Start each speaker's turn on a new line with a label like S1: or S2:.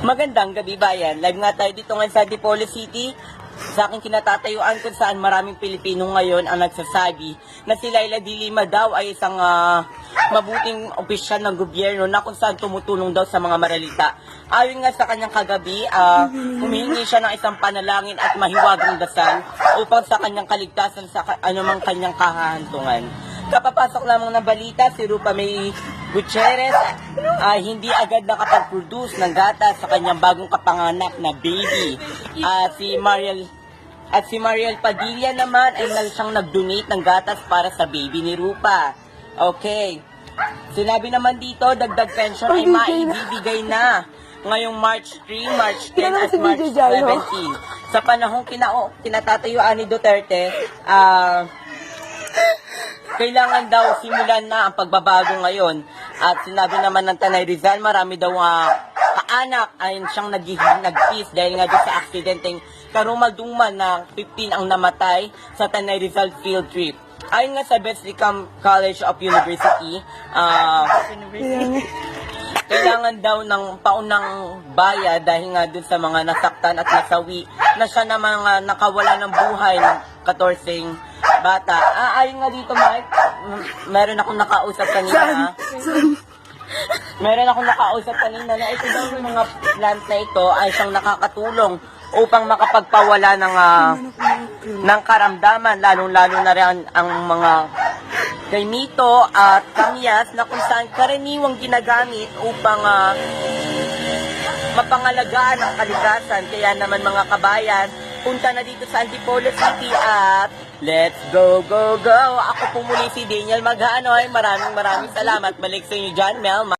S1: Magandang gabi bayan. Live nga tayo dito ngayon sa Antipolo City. Sa aking kinatatayuan kung saan maraming Pilipino ngayon ang nagsasabi na si Leila de Lima daw ay isang mabuting opisyal ng gobyerno na kung saan tumutulong daw sa mga maralita. Ayon nga sa kanyang kagabi, humihingi siya ng isang panalangin at mahiwagang dasal upang sa kanyang kaligtasan sa anumang kanyang kahahantungan. Kapapasok lamang ng balita, si Rupa May Gutierrez ay hindi agad nakapag-produce ng gatas sa kanyang bagong kapanganak na baby. Si Mariel Padilla naman ay siyang nag-donate ng gatas para sa baby ni Rupa. Okay. Sinabi naman dito, dagdag pension ay maibibigay na ngayong March 3, March 10 at March 17. Sa panahong kinatatayuan ni Duterte, kailangan daw simulan na ang pagbabago ngayon. At sinabi naman ng Tanay Rizal, marami daw kaanak ay siyang nag-kiss dahil nga doon sa aksidenteng karumalduman na 15 ang namatay sa Tanay Rizal field trip. Ayon nga sa Bethlehem College of University, kailangan daw ng paunang bayad dahil nga doon sa mga nasaktan at nasawi na siya na mga nakawala ng buhay ng 14 bata. Ayon nga dito, Mike, meron akong nakausap kanina. Meron akong nakausap kanina na ito daw yung mga plant na ito ay siyang nakakatulong upang makapagpawala ng karamdaman, lalong-lalo na rin ang mga kaimito at kamyas na kung saan karaniwang ginagamit upang mapangalagaan ang kalikasan. Kaya naman mga kabayan, punta na dito sa Antipolo City at let's go, go, go! Ako po muli si Daniel Maghanoy. Maraming salamat. Balik sa inyo dyan, Mel.